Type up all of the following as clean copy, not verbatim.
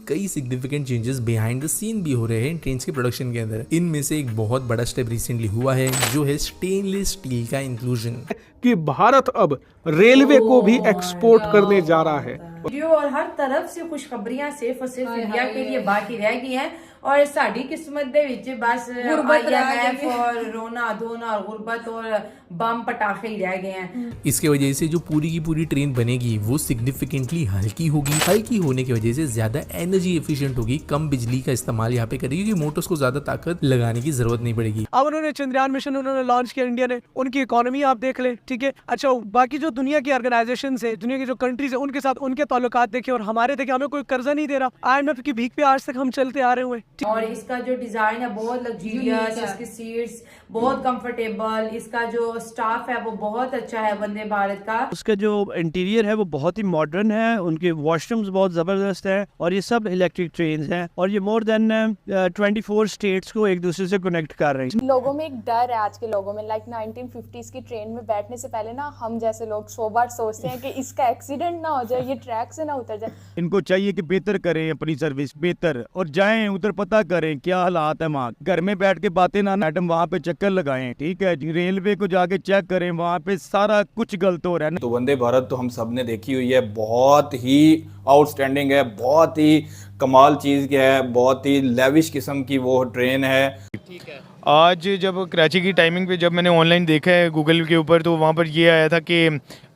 कई significant changes behind the scene भी हो रहे हैं ट्रेन के प्रोडक्शन के अंदर। इनमें से एक बहुत बड़ा स्टेप रिसेंटली हुआ है जो है स्टेनलेस स्टील का इंक्लूजन। कि भारत अब रेलवे को भी एक्सपोर्ट करने जा रहा है और हर तरफ से खुशखबरियां सिर्फ और सिर्फ इंडिया के लिए बाकी रह गई हैं और साड़ी किस्मत दे विच बस IMF और रोना धोना और गुर्बत और बम पटाखे ही रह गए हैं। इसके वजह से जो पूरी की पूरी ट्रेन बनेगी वो सिग्निफिकेंटली हल्की होगी। हल्की होने की वजह से ज्यादा एनर्जी एफिशिएंट होगी, कम बिजली का इस्तेमाल यहाँ पे करेगी क्योंकि मोटर्स को ज्यादा ताकत लगाने की जरूरत नहीं पड़ेगी। अब उन्होंने चंद्रयान मिशन उन्होंने लॉन्च किया इंडिया ने, उनकी इकोनॉमी आप देख ले, ठीक है। अच्छा बाकी जो दुनिया की ऑर्गेनाइजेशन है, दुनिया की जो कंट्रीज है, उनके साथ उनके ताल्लुकात देखे और हमारे देखे, हमें कोई कर्जा नहीं दे रहा। IMF की भीख पे आज तक हम चलते आ रहे हुए। और इसका जो डिजाइन है बहुत लग्जरियस, इसकी सीट्स बहुत कंफर्टेबल, इसका जो स्टाफ है वो बहुत अच्छा है वंदे भारत का। उसका जो इंटीरियर है वो बहुत ही मॉडर्न है, उनके वॉशरूम्स बहुत जबरदस्त है और ये सब इलेक्ट्रिक ट्रेन हैं और ये मोर देन 24 स्टेट्स को एक दूसरे से कनेक्ट कर रही है। लोगों में एक डर है आज के लोगों में, लाइक 1950s की ट्रेन में बैठने से पहले ना हम जैसे लोग 100 बार सोचते हैं कि इसका एक्सीडेंट ना हो जाए, ये ट्रैक से ना उतर जाए। इनको चाहिए कि बेहतर करें अपनी सर्विस, बेहतर, और जाएं उधर पता करें क्या हालात है वहाँ। घर में बैठ के बातें ना मैडम, वहाँ पे चक्कर लगाएं, ठीक है। रेलवे को जाके चेक करें, वहाँ पे सारा कुछ गलत हो रहा है। तो वंदे भारत तो हम सब ने देखी हुई है, बहुत ही आउटस्टैंडिंग है, बहुत ही कमाल चीज़ की है, बहुत ही लेविश किस्म की वो ट्रेन है। ठीक है। आज जब कराची की टाइमिंग पे जब मैंने ऑनलाइन देखा है गूगल के ऊपर, तो वहाँ पर ये आया था कि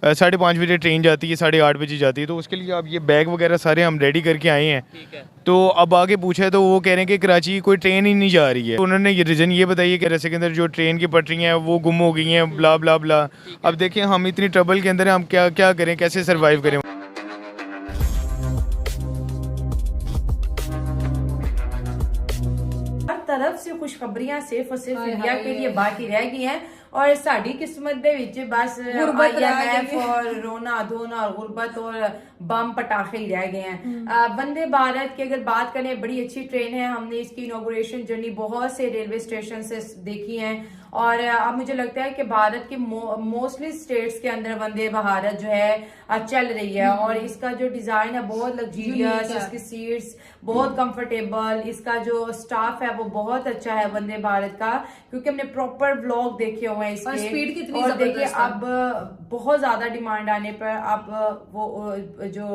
5:30 बजे ट्रेन जाती है, 8:30 बजे जाती है। तो उसके लिए अब ये बैग वगैरह सारे हम रेडी करके आए हैं। ठीक है। तो अब आगे पूछा है तो वो कह रहे हैं कि कराची की कोई ट्रेन ही नहीं जा रही है। तो उन्होंने ये रीज़न ये बताइए कि रस्ते के अंदर जो ट्रेन की पटरियाँ हैं वो गुम हो गई हैं, ब्ला ब्ला ब्ला। अब देखिए हम इतनी ट्रबल के अंदर हैं, हम क्या क्या करें, कैसे सर्वाइव करें। तरफ से खुशखबरियां सिर्फ और सिर्फ इंडिया के लिए बाकी रह गई हैं और साड़ी किस्मत दे विच बस IMF और रोना धोना और गुर्बत और बम पटाखे ही रह गए हैं। वंदे भारत की अगर बात करें, बड़ी अच्छी ट्रेन है। हमने इसकी इनॉग्रेशन जर्नी बहुत से रेलवे स्टेशन से देखी है और अब मुझे लगता है कि भारत के मोस्टली स्टेट्स के अंदर वंदे भारत जो है चल रही है। और इसका जो डिजाइन है बहुत लग्जरियस, इसकी सीट्स बहुत कंफर्टेबल, इसका जो स्टाफ है वो बहुत अच्छा है वंदे भारत का, क्योंकि हमने प्रॉपर व्लॉग देखे हुए हैं इसके। स्पीड कितनी और देखिए अब बहुत ज्यादा डिमांड आने पर अब वो जो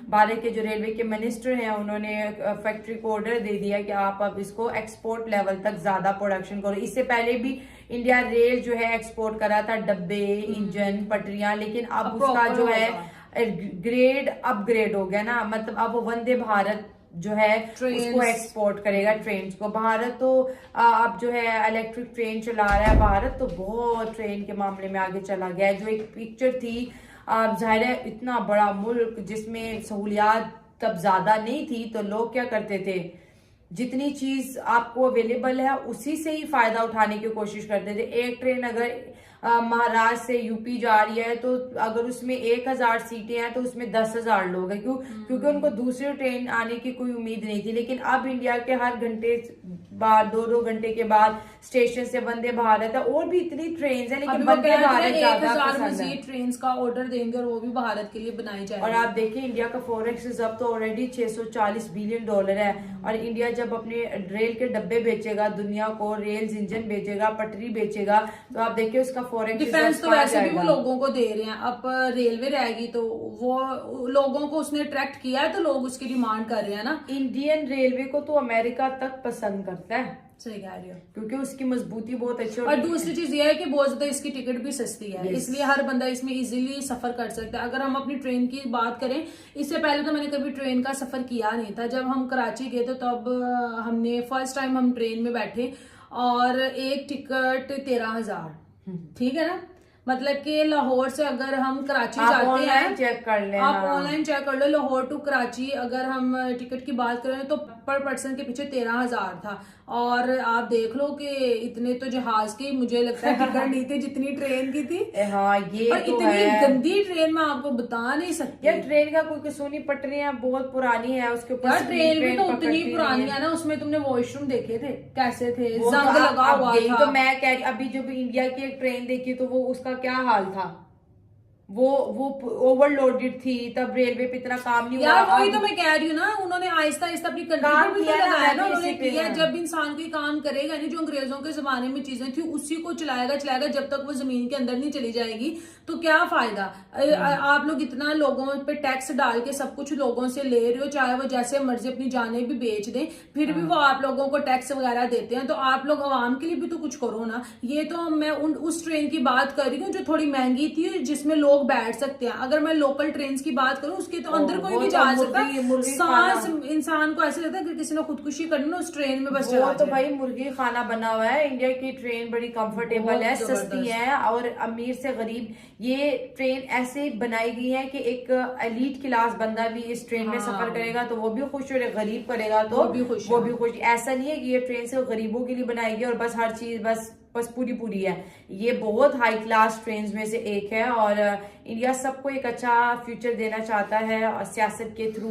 भारत के जो रेलवे के मिनिस्टर हैं उन्होंने फैक्ट्री को ऑर्डर दे दिया कि आप अब इसको एक्सपोर्ट लेवल तक ज्यादा प्रोडक्शन करो। इससे पहले भी इंडिया रेल जो है एक्सपोर्ट करा था डब्बे, इंजन, पटरियां, लेकिन अब उसका जो है ग्रेड अपग्रेड हो गया ना, मतलब अब वो वंदे भारत जो है उसको एक्सपोर्ट करेगा ट्रेन को। भारत तो अब जो है इलेक्ट्रिक ट्रेन चला रहा है। भारत तो बहुत ट्रेन के मामले में आगे चला गया है। जो एक पिक्चर थी, जाहिर है इतना बड़ा मुल्क जिसमें सहूलियात तब ज्यादा नहीं थी, तो लोग क्या करते थे, जितनी चीज आपको अवेलेबल है उसी से ही फायदा उठाने की कोशिश करते थे। एक ट्रेन अगर महाराष्ट्र से यूपी जा रही है तो अगर उसमें 1000 सीटें हैं तो उसमें 10,000 लोग हैं, क्योंकि उनको दूसरी ट्रेन आने की कोई उम्मीद नहीं थी। लेकिन अब इंडिया के हर घंटे बाद 2-2 घंटे के बाद स्टेशन से वंदे भारत है। और भी इतनी ट्रेन है, लेकिन वंदे भारत ज्यादा ट्रेन का ऑर्डर देंगे और वो भी भारत के लिए बनाई जाएगी। और आप देखिए इंडिया का फॉरेक्स रिजर्व तो ऑलरेडी $640 बिलियन है। और इंडिया जब अपने रेल के डब्बे बेचेगा दुनिया को, रेल इंजन बेचेगा, पटरी बेचेगा, तो आप देखिए उसका फॉरेक्स डिफेंस तो वैसे भी वो लोगों को दे रहे हैं। अब रेलवे रहेगी तो वो लोगों को उसने अट्रैक्ट किया है तो लोग उसकी डिमांड कर रहे हैं ना। इंडियन रेलवे को तो अमेरिका तक पसंद करता है। सही कह रही हो, क्योंकि उसकी मजबूती बहुत अच्छी है। और दूसरी चीज ये है कि बहुत ज्यादा इसकी टिकट भी सस्ती है, इसलिए हर बंदा इसमें इजीली सफर कर सकता है। अगर हम अपनी ट्रेन की बात करें, इससे पहले तो मैंने कभी ट्रेन का सफर किया नहीं था। जब हम कराची गए थे तब हमने फर्स्ट टाइम हम ट्रेन में बैठे और एक टिकट 13,000, ठीक है ना। मतलब कि लाहौर से अगर हम कराची जाते हैं, चेक कर लें, आप ऑनलाइन चेक कर लो, लाहौर टू कराची अगर हम टिकट की बात करें तो पर पर्सन के पीछे 13,000 था। और आप देख लो कि इतने तो जहाज की मुझे लगता है टिकट नहीं थी जितनी ट्रेन की थी। हाँ, ये और तो इतनी है। गंदी ट्रेन मैं आपको बता नहीं सकती। यार ट्रेन का कोई कसूर नहीं, पटरियां बहुत पुरानी है, उसके ऊपर ट्रेन भी तो उतनी पुरानी है ना। उसमें तुमने वॉशरूम देखे थे कैसे थे, जंग लगा हुआ था। तो मैं कह रही, अभी जो भी इंडिया की एक ट्रेन देखी तो वो उसका क्या हाल था, वो ओवरलोडेड थी, तब रेलवे पे इतना काम नहीं हुआ। यार वही तो मैं कह रही हूँ ना, उन्होंने आहिस्ता आहिस्ता अपनी काम कंट्री किया ना, लगाया ना, मैं भी उन्होंने इसी पे किया। हूँ। जब इंसान कोई काम करेगा नहीं, जो अंग्रेजों के जमाने में चीजें थी उसी को चलाएगा, जब तक वो जमीन के अंदर नहीं चली जाएगी तो क्या फायदा। आप लोग इतना लोगों पे टैक्स डाल के सब कुछ लोगों से ले रहे हो, चाहे वो जैसे मर्जी अपनी जानें भी बेच दें, फिर भी वो आप लोगों को टैक्स वगैरह देते हैं। तो आप लोग आवाम के लिए भी तो कुछ करो ना। ये तो मैं उस ट्रेन की बात कर रही हूँ जो थोड़ी महंगी थी, जिसमें लोग बैठ सकते हैं। अगर मैं लोकल ट्रेन की बात करूँ, उसके तो अंदर कोई भी जा सकता है। सांस इंसान को ऐसे लगता है कि किसी ने खुदकुशी करनी ना, उस ट्रेन में बस वो तो भाई मुर्गी खाना बना हुआ है। इंडिया की ट्रेन बड़ी कंफर्टेबल है, सस्ती है, और अमीर से गरीब ये ट्रेन ऐसे बनाई गई है कि एक एलीट क्लास बंदा भी इस ट्रेन में सफर करेगा तो वो भी खुश, और गरीब करेगा तो वो भी खुश। ऐसा नहीं है कि ये ट्रेन सिर्फ गरीबों के लिए बनाई गई और बस हर चीज बस पूरी है। ये बहुत हाई क्लास ट्रेन में से एक है, और इंडिया सबको एक अच्छा फ्यूचर देना चाहता है, और सियासत के थ्रू,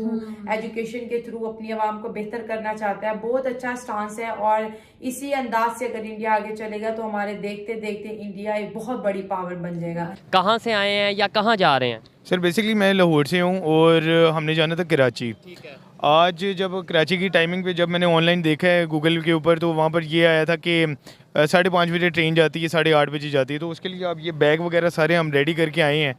एजुकेशन के थ्रू अपनी आवाम को बेहतर करना चाहता है। बहुत अच्छा स्टांस है, और इसी अंदाज से अगर इंडिया आगे चलेगा तो हमारे देखते देखते इंडिया एक बहुत बड़ी पावर बन जाएगा। कहाँ से आए हैं या कहाँ जा रहे हैं? सर बेसिकली मैं लाहौर से हूँ और हमने जाना था कराची। आज जब कराची की टाइमिंग पे जब मैंने ऑनलाइन देखा है गूगल के ऊपर, तो वहाँ पर ये आया था कि 5:30 बजे ट्रेन जाती है, 8:30 बजे जाती है। तो उसके लिए अब ये बैग वगैरह सारे हम रेडी करके आए हैं।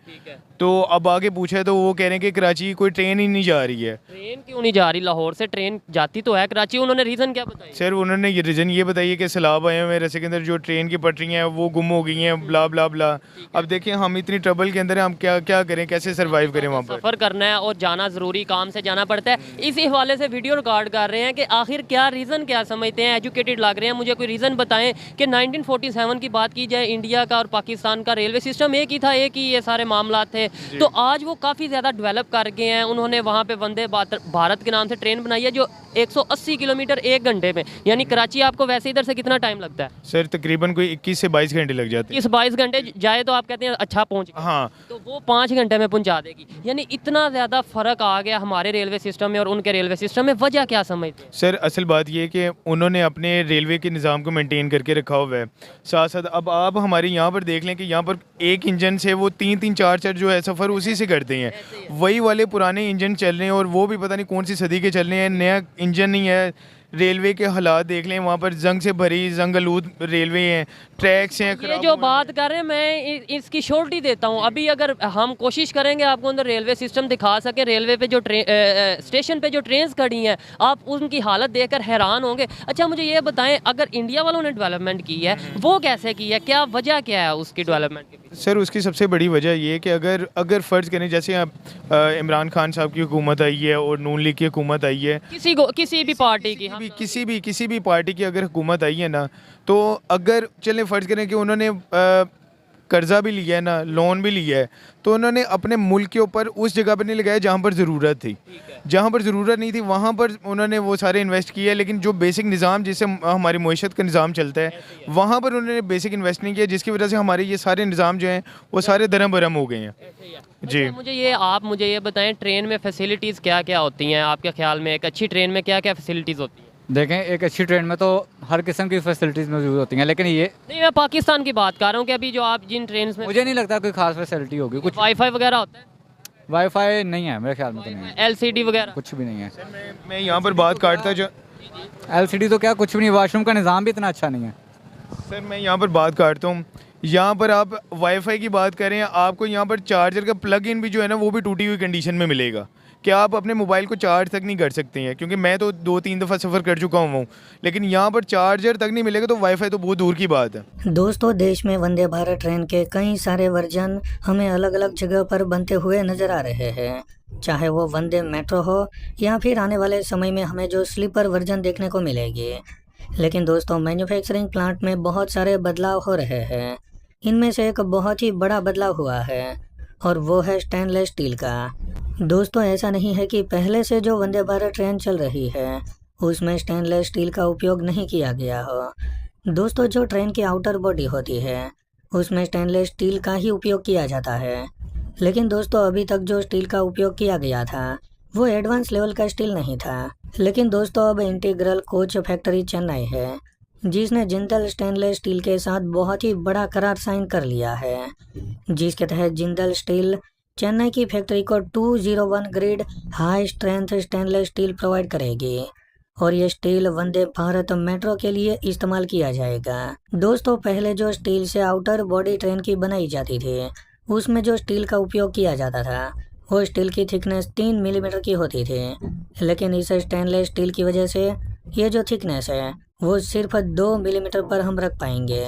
तो अब आगे पूछा है तो वो कह रहे हैं कि कराची कोई ट्रेन ही नहीं जा रही है। ट्रेन क्यों नहीं जा रही? लाहौर से ट्रेन जाती तो है कराची। उन्होंने रीज़न क्या बताया? सर उन्होंने ये रीज़न ये बताइए कि सैलाब आए हुए हैं, रस्ते के अंदर जो ट्रेन की पटरियाँ हैं वो गुम हो गई हैं, ब्ला ब्ला ब्ला। अब देखिए हम इतनी ट्रबल के अंदर हैं, हम क्या करें, कैसे सर्वाइव करें वहाँ पर। सफ़र करना है और जाना ज़रूरी, काम से जाना पड़ता है। इसी हवाले से वीडियो रिकॉर्ड कर रहे हैं कि आखिर क्या रीज़न, क्या समझते हैं, एजुकेटेड लग रहे हैं, मुझे कोई रीज़न बताएं कि 1947 की बात की जाए, इंडिया का और पाकिस्तान का रेलवे सिस्टम एक ही था, एक ही ये सारे मामला थे। तो आज वो काफ़ी ज़्यादा डेवलप कर गए हैं। उन्होंने वहाँ पे वंदे भारत के नाम से ट्रेन बनाई है जो 180 किलोमीटर 1 घंटे में, यानी कराची आपको वैसे इधर से कितना टाइम लगता है? सर तकरीबन कोई 21 से 22 घंटे लग जाते हैं। 22 घंटे जाए तो आप कहते हैं अच्छा पहुँच गए। हाँ, तो वो 5 घंटे में पहुँचा देगी। यानी इतना ज़्यादा फ़र्क आ गया हमारे रेलवे सिस्टम में और उनके रेलवे सिस्टम में। वजह क्या समझते हैं? सर असल बात ये है कि उन्होंने अपने रेलवे के निज़ाम को मेंटेन करके रखा हुआ है। साथ साथ अब आप हमारे यहाँ पर देख लें कि यहाँ पर एक इंजन से वो 3-3 4-4 जो है सफ़र उसी से करते हैं। वही वाले पुराने इंजन चल रहे हैं और वो भी पता नहीं कौन सी सदी के चल रहे हैं, नया इंजन नहीं है। रेलवे के हालात देख लें, वहाँ पर जंग से भरी जंग आलूद रेलवे हैं, ट्रैक्स हैं। ये जो बात कर रहे हैं मैं इसकी श्योरिटी देता हूँ। अभी अगर हम कोशिश करेंगे आपको अंदर रेलवे सिस्टम दिखा सकें, रेलवे पे जो स्टेशन पे जो ट्रेन्स खड़ी हैं, आप उनकी हालत देखकर हैरान होंगे। अच्छा मुझे ये बताएं, अगर इंडिया वालों ने डेवलपमेंट की है वो कैसे की है, क्या वजह क्या है उसकी डेवलपमेंट की? सर उसकी सबसे बड़ी वजह ये है कि अगर फ़र्ज़ करें जैसे इमरान खान साहब की हुकूमत आई है और नून लीग की हुकूमत आई है, किसी भी पार्टी की, किसी भी पार्टी की अगर हुकूमत आई है ना, तो अगर चलें फ़र्ज़ करें कि उन्होंने कर्ज़ा भी लिया है ना, लोन भी लिया है, तो उन्होंने अपने मुल्क के ऊपर उस जगह पर नहीं लगाया जहाँ पर ज़रूरत थी। जहाँ पर ज़रूरत नहीं थी वहाँ पर उन्होंने वो सारे इन्वेस्ट किया, लेकिन जो बेसिक निज़ाम जिससे हमारी मुआशत का निज़ाम चलता है वहाँ पर उन्होंने बेसिक इन्वेस्ट नहीं किया, जिसकी वजह से हमारे ये सारे निज़ाम जो हैं वो सारे दरम बरम हो गए हैं। जी मुझे ये बताएं, ट्रेन में फैसिलिटीज़ क्या क्या होती हैं आपके ख्याल में? एक अच्छी ट्रेन में क्या क्या फैसिलिटीज़ होती हैं? देखें, एक अच्छी ट्रेन में तो हर किस्म की फैसिलिटीज़ मौजूद होती हैं, लेकिन ये नहीं, मैं पाकिस्तान की बात कर रहा हूँ कि अभी जो आप जिन ट्रेन में, मुझे नहीं लगता कोई खास फैसिलिटी होगी। कुछ वाईफाई वगैरह होता है? वाईफाई नहीं है मेरे ख्याल में, तो नहीं है। LCD वगैरह कुछ भी नहीं है। मैं यहाँ पर बात काटता जो LCD तो क्या, कुछ भी नहीं। वॉशरूम का निज़ाम भी इतना अच्छा नहीं है। सर मैं यहाँ पर बात काटता हूँ, यहाँ पर आप वाईफाई की बात करें, आपको यहाँ पर चार्जर का प्लग इन भी जो है ना वो भी टूटी हुई कंडीशन में मिलेगा कि आप अपने मोबाइल को चार्ज तक नहीं कर सकते हैं। क्योंकि मैं तो 2-3 दफ़ा सफ़र कर चुका हूँ, लेकिन यहाँ पर चार्जर तक नहीं मिलेगा, तो वाईफाई तो बहुत दूर की बात है। दोस्तों, देश में वंदे भारत ट्रेन के कई सारे वर्जन हमें अलग अलग जगह पर बनते हुए नजर आ रहे हैं, चाहे वो वंदे मेट्रो हो या फिर आने वाले समय में हमें जो स्लीपर वर्जन देखने को मिलेगी। लेकिन दोस्तों, मैन्युफैक्चरिंग प्लांट में बहुत सारे बदलाव हो रहे हैं। इनमें से एक बहुत ही बड़ा बदलाव हुआ है और वो है स्टेनलेस स्टील का। दोस्तों, ऐसा नहीं है कि पहले से जो वंदे भारत ट्रेन चल रही है उसमें स्टेनलेस स्टील का उपयोग नहीं किया गया हो। दोस्तों, जो ट्रेन की आउटर बॉडी होती है उसमें स्टेनलेस स्टील का ही उपयोग किया जाता है। लेकिन दोस्तों, अभी तक जो स्टील का उपयोग किया गया था वो एडवांस लेवल का स्टील नहीं था। लेकिन दोस्तों, अब इंटीग्रल कोच फैक्ट्री चेन्नई है, जिसने जिंदल स्टेनलेस स्टील के साथ बहुत ही बड़ा करार साइन कर लिया है, जिसके तहत जिंदल स्टील चेन्नई की फैक्ट्री को 201 grade high strength stainless steel provide करेगी और ये स्टील वंदे भारत मेट्रो के लिए इस्तेमाल किया जाएगा। दोस्तों, पहले जो स्टील से आउटर बॉडी ट्रेन की बनाई जाती थी, उसमें जो स्टील का उपयोग किया जाता था वो स्टील की थिकनेस 3 मिलीमीटर की होती थी, लेकिन इस स्टेनलेस स्टील की वजह से ये जो थिकनेस है वो सिर्फ 2 मिलीमीटर पर हम रख पाएंगे।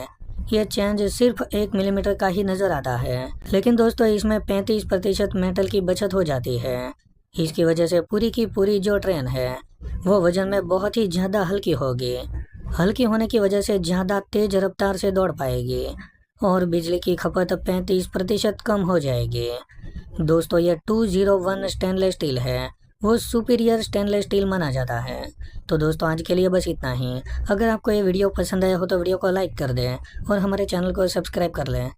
ये चेंज सिर्फ 1 मिलीमीटर का ही नजर आता है, लेकिन दोस्तों इसमें 35% मेटल की बचत हो जाती है। इसकी वजह से पूरी की पूरी जो ट्रेन है वो वजन में बहुत ही ज़्यादा हल्की होगी। हल्की होने की वजह से ज़्यादा तेज रफ्तार से दौड़ पाएगी और बिजली की खपत 35% कम हो जाएगी। दोस्तों, ये 201 स्टेनलेस स्टील है, वो सुपीरियर स्टेनलेस स्टील माना जाता है। तो दोस्तों, आज के लिए बस इतना ही। अगर आपको ये वीडियो पसंद आया हो तो वीडियो को लाइक कर दें और हमारे चैनल को सब्सक्राइब कर लें।